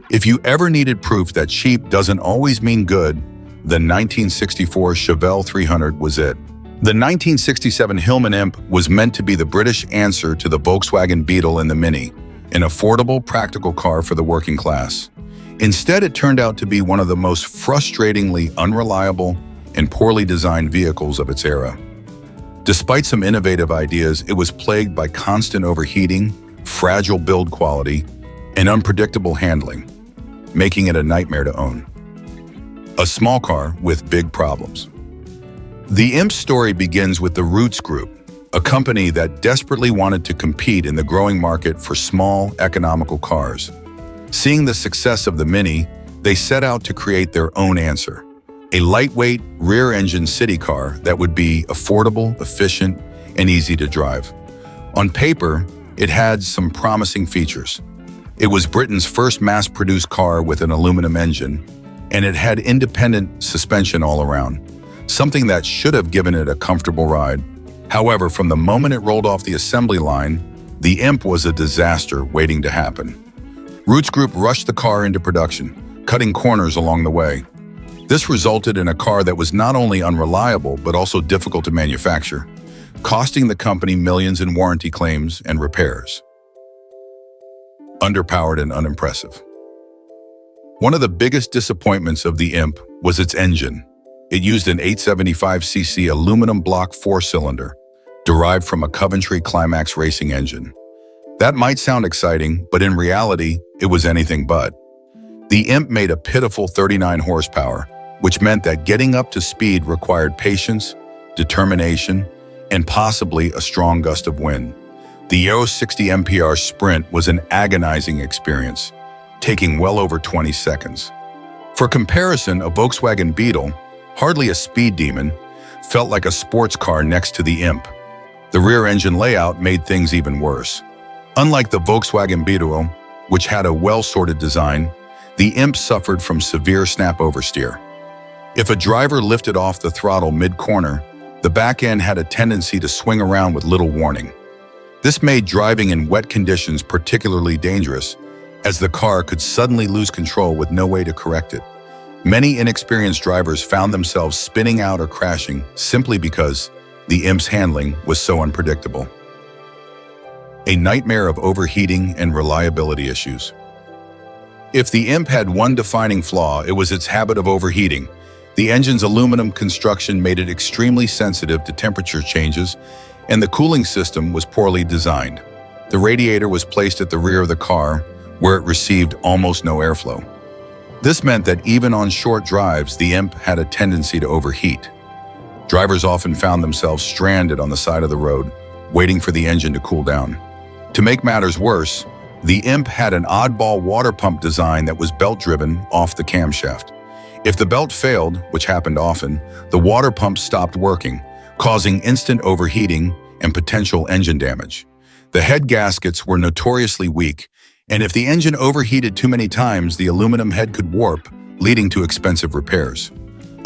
If you ever needed proof that cheap doesn't always mean good, the 1964 Chevelle 300 was it. The 1967 Hillman Imp was meant to be the British answer to the Volkswagen Beetle and the Mini, an affordable, practical car for the working class. Instead, it turned out to be one of the most frustratingly unreliable and poorly designed vehicles of its era. Despite some innovative ideas, it was plagued by constant overheating, fragile build quality, and unpredictable handling, making it a nightmare to own. A small car with big problems. The Imp's story begins with the Roots Group, a company that desperately wanted to compete in the growing market for small, economical cars. Seeing the success of the Mini, they set out to create their own answer, a lightweight, rear-engine city car that would be affordable, efficient, and easy to drive. On paper, it had some promising features. It was Britain's first mass-produced car with an aluminum engine, and it had independent suspension all around, something that should have given it a comfortable ride. However, from the moment it rolled off the assembly line, the Imp was a disaster waiting to happen. Roots Group rushed the car into production, cutting corners along the way. This resulted in a car that was not only unreliable, but also difficult to manufacture, costing the company millions in warranty claims and repairs. Underpowered and unimpressive. One of the biggest disappointments of the Imp was its engine. It used an 875cc aluminum block four-cylinder, derived from a Coventry Climax racing engine. That might sound exciting, but in reality, it was anything but. The Imp made a pitiful 39 horsepower, which meant that getting up to speed required patience, determination, and possibly a strong gust of wind. The Euro 60 mph sprint was an agonizing experience, taking well over 20 seconds. For comparison, a Volkswagen Beetle, hardly a speed demon, felt like a sports car next to the Imp. The rear engine layout made things even worse. Unlike the Volkswagen Beetle, which had a well-sorted design, the Imp suffered from severe snap oversteer. If a driver lifted off the throttle mid-corner, the back end had a tendency to swing around with little warning. This made driving in wet conditions particularly dangerous, as the car could suddenly lose control with no way to correct it. Many inexperienced drivers found themselves spinning out or crashing simply because the Imp's handling was so unpredictable. A nightmare of overheating and reliability issues. If the Imp had one defining flaw, it was its habit of overheating. The engine's aluminum construction made it extremely sensitive to temperature changes, and the cooling system was poorly designed. The radiator was placed at the rear of the car, where it received almost no airflow. This meant that even on short drives, the Imp had a tendency to overheat. Drivers often found themselves stranded on the side of the road, waiting for the engine to cool down. To make matters worse, the Imp had an oddball water pump design that was belt-driven off the camshaft. If the belt failed, which happened often, the water pump stopped working, causing instant overheating and potential engine damage. The head gaskets were notoriously weak, and if the engine overheated too many times, the aluminum head could warp, leading to expensive repairs.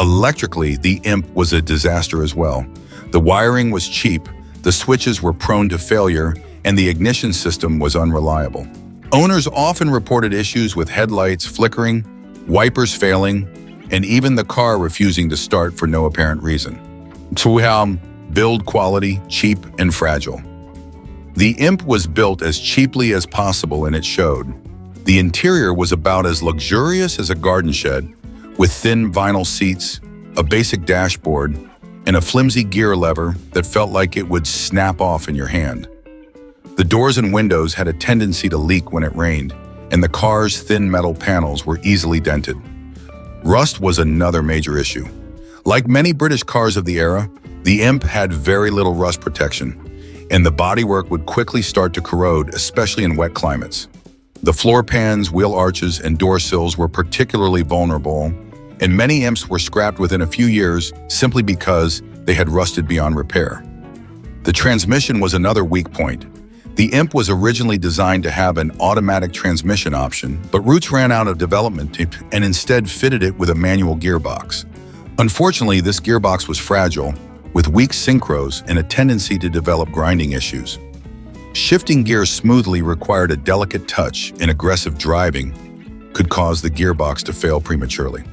Electrically, the Imp was a disaster as well. The wiring was cheap, the switches were prone to failure, and the ignition system was unreliable. Owners often reported issues with headlights flickering, wipers failing, and even the car refusing to start for no apparent reason. Build quality, cheap and fragile. The Imp was built as cheaply as possible, and it showed. The interior was about as luxurious as a garden shed, with thin vinyl seats, a basic dashboard, and a flimsy gear lever that felt like it would snap off in your hand. The doors and windows had a tendency to leak when it rained, and the car's thin metal panels were easily dented. Rust was another major issue. Like many British cars of the era, the Imp had very little rust protection, and the bodywork would quickly start to corrode, especially in wet climates. The floor pans, wheel arches, and door sills were particularly vulnerable, and many Imps were scrapped within a few years simply because they had rusted beyond repair. The transmission was another weak point. The Imp was originally designed to have an automatic transmission option, but roots ran out of development and instead fitted it with a manual gearbox. Unfortunately, this gearbox was fragile, with weak synchros and a tendency to develop grinding issues. Shifting gears smoothly required a delicate touch, and aggressive driving could cause the gearbox to fail prematurely.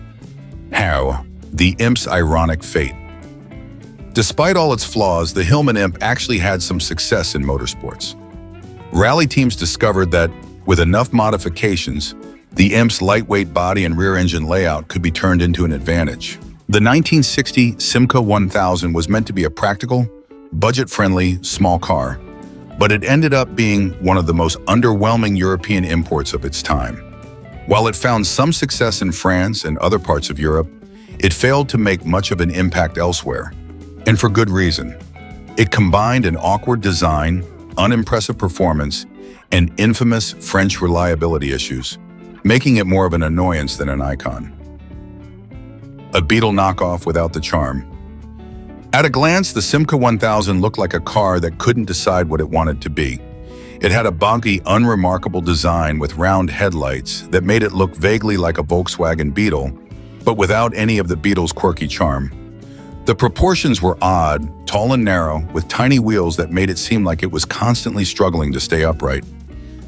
How? The Imp's ironic fate. Despite all its flaws, the Hillman Imp actually had some success in motorsports. Rally teams discovered that, with enough modifications, the Imp's lightweight body and rear engine layout could be turned into an advantage. The 1960 Simca 1000 was meant to be a practical, budget-friendly, small car, but it ended up being one of the most underwhelming European imports of its time. While it found some success in France and other parts of Europe, it failed to make much of an impact elsewhere, and for good reason. It combined an awkward design, unimpressive performance, and infamous French reliability issues, making it more of an annoyance than an icon. A Beetle knockoff without the charm. At a glance, the Simca 1000 looked like a car that couldn't decide what it wanted to be. It had a bonky, unremarkable design with round headlights that made it look vaguely like a Volkswagen Beetle, but without any of the Beetle's quirky charm. The proportions were odd, tall and narrow, with tiny wheels that made it seem like it was constantly struggling to stay upright.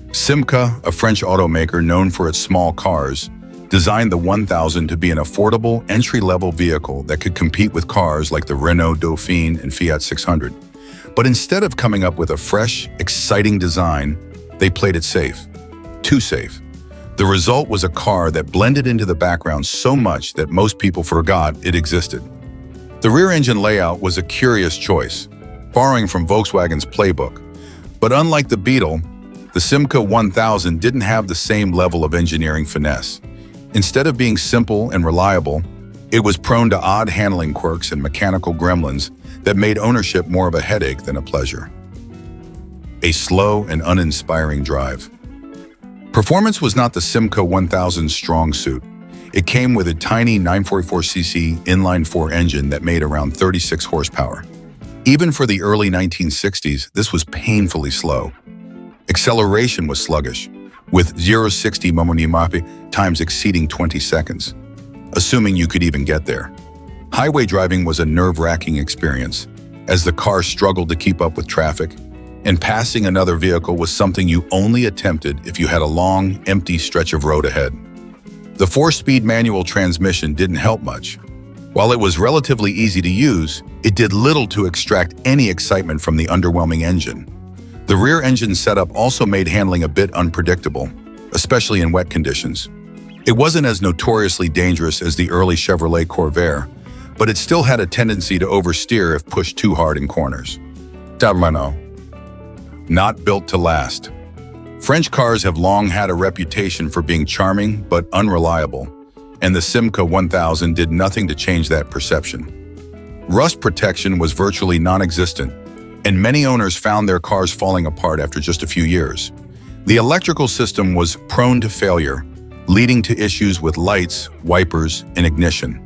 Simca, a French automaker known for its small cars, designed the 1000 to be an affordable, entry-level vehicle that could compete with cars like the Renault Dauphine and Fiat 600. But instead of coming up with a fresh, exciting design, they played it safe. Too safe. The result was a car that blended into the background so much that most people forgot it existed. The rear engine layout was a curious choice, borrowing from Volkswagen's playbook. But unlike the Beetle, the Simca 1000 didn't have the same level of engineering finesse. Instead of being simple and reliable, it was prone to odd handling quirks and mechanical gremlins that made ownership more of a headache than a pleasure. A slow and uninspiring drive. Performance was not the Simca 1000's strong suit. It came with a tiny 944cc inline-4 engine that made around 36 horsepower. Even for the early 1960s, this was painfully slow. Acceleration was sluggish, with 0-60 momenti times exceeding 20 seconds, assuming you could even get there. Highway driving was a nerve-wracking experience, as the car struggled to keep up with traffic, and passing another vehicle was something you only attempted if you had a long, empty stretch of road ahead. The 4-speed manual transmission didn't help much. While it was relatively easy to use, it did little to extract any excitement from the underwhelming engine. The rear engine setup also made handling a bit unpredictable, especially in wet conditions. It wasn't as notoriously dangerous as the early Chevrolet Corvair, but it still had a tendency to oversteer if pushed too hard in corners. Renault. Not built to last. French cars have long had a reputation for being charming but unreliable, and the Simca 1000 did nothing to change that perception. Rust protection was virtually non-existent, and many owners found their cars falling apart after just a few years. The electrical system was prone to failure, leading to issues with lights, wipers, and ignition.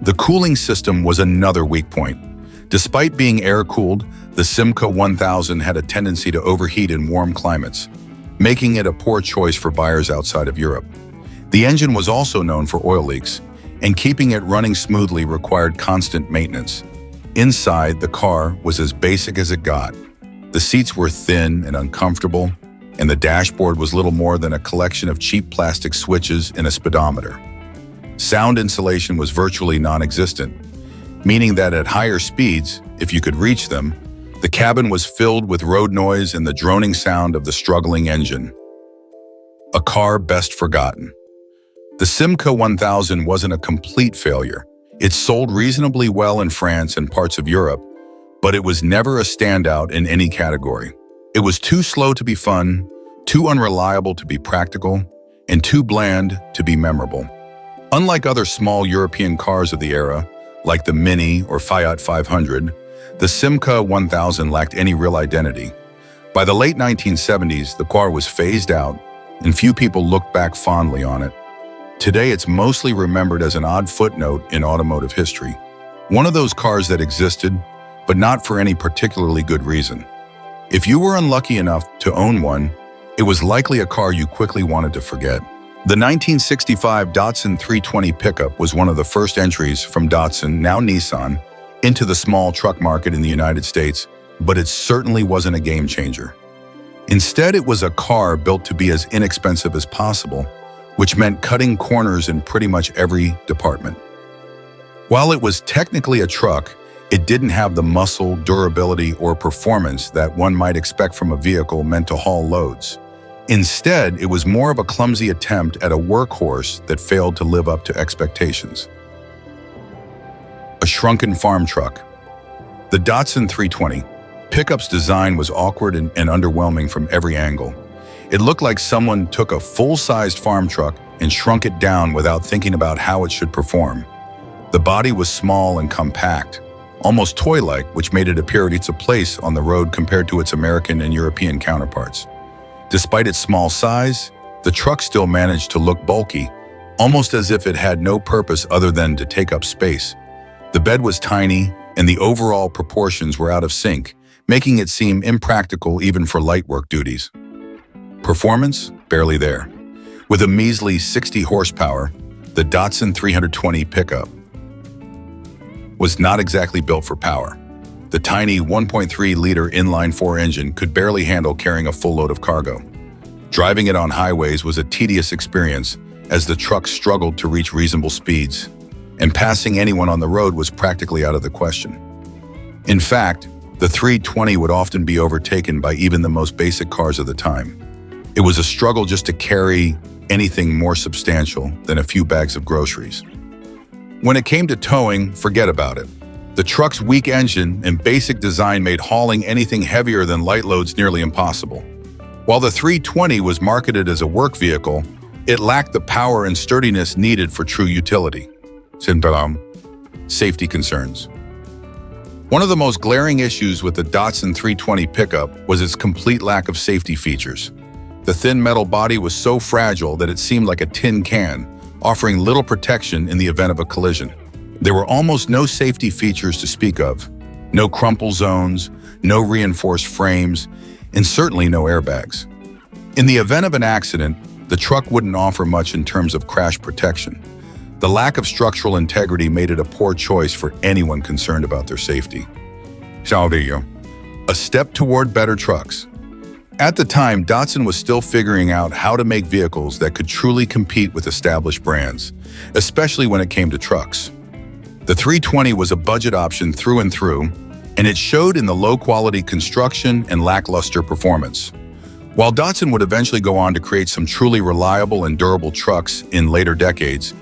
The cooling system was another weak point. Despite being air-cooled, the Simca 1000 had a tendency to overheat in warm climates, making it a poor choice for buyers outside of Europe. The engine was also known for oil leaks, and keeping it running smoothly required constant maintenance. Inside, the car was as basic as it got. The seats were thin and uncomfortable, and the dashboard was little more than a collection of cheap plastic switches and a speedometer. Sound insulation was virtually non-existent, meaning that at higher speeds, if you could reach them, the cabin was filled with road noise and the droning sound of the struggling engine. A car best forgotten. The Simca 1000 wasn't a complete failure. It sold reasonably well in France and parts of Europe, but it was never a standout in any category. It was too slow to be fun, too unreliable to be practical, and too bland to be memorable. Unlike other small European cars of the era, like the Mini or Fiat 500, the Simca 1000 lacked any real identity. By the late 1970s, the car was phased out, and few people looked back fondly on it. Today, it's mostly remembered as an odd footnote in automotive history. One of those cars that existed, but not for any particularly good reason. If you were unlucky enough to own one, it was likely a car you quickly wanted to forget. The 1965 Datsun 320 pickup was one of the first entries from Datsun, now Nissan, into the small truck market in the United States, but it certainly wasn't a game changer. Instead, it was a car built to be as inexpensive as possible, which meant cutting corners in pretty much every department. While it was technically a truck, it didn't have the muscle, durability, or performance that one might expect from a vehicle meant to haul loads. Instead, it was more of a clumsy attempt at a workhorse that failed to live up to expectations. A shrunken farm truck. The Datsun 320 pickup's design was awkward and underwhelming from every angle. It looked like someone took a full-sized farm truck and shrunk it down without thinking about how it should perform. The body was small and compact, almost toy-like, which made it appear at its place on the road compared to its American and European counterparts. Despite its small size, the truck still managed to look bulky, almost as if it had no purpose other than to take up space. The bed was tiny, and the overall proportions were out of sync, making it seem impractical even for light work duties. Performance? Barely there. With a measly 60 horsepower, the Datsun 320 pickup was not exactly built for power. The tiny 1.3-liter inline-4 engine could barely handle carrying a full load of cargo. Driving it on highways was a tedious experience as the truck struggled to reach reasonable speeds, and passing anyone on the road was practically out of the question. In fact, the 320 would often be overtaken by even the most basic cars of the time. It was a struggle just to carry anything more substantial than a few bags of groceries. When it came to towing, forget about it. The truck's weak engine and basic design made hauling anything heavier than light loads nearly impossible. While the 320 was marketed as a work vehicle, it lacked the power and sturdiness needed for true utility. Safety concerns. One of the most glaring issues with the Datsun 320 pickup was its complete lack of safety features. The thin metal body was so fragile that it seemed like a tin can, offering little protection in the event of a collision. There were almost no safety features to speak of. No crumple zones, no reinforced frames, and certainly no airbags. In the event of an accident, the truck wouldn't offer much in terms of crash protection. The lack of structural integrity made it a poor choice for anyone concerned about their safety. A step toward better trucks. At the time, Datsun was still figuring out how to make vehicles that could truly compete with established brands, especially when it came to trucks. The 320 was a budget option through and through, and it showed in the low-quality construction and lackluster performance. While Datsun would eventually go on to create some truly reliable and durable trucks in later decades,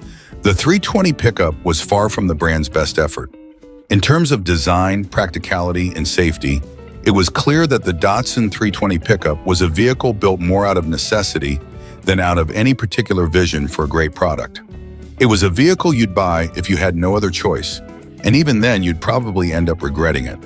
the 320 pickup was far from the brand's best effort. In terms of design, practicality, and safety, it was clear that the Datsun 320 pickup was a vehicle built more out of necessity than out of any particular vision for a great product. It was a vehicle you'd buy if you had no other choice, and even then you'd probably end up regretting it.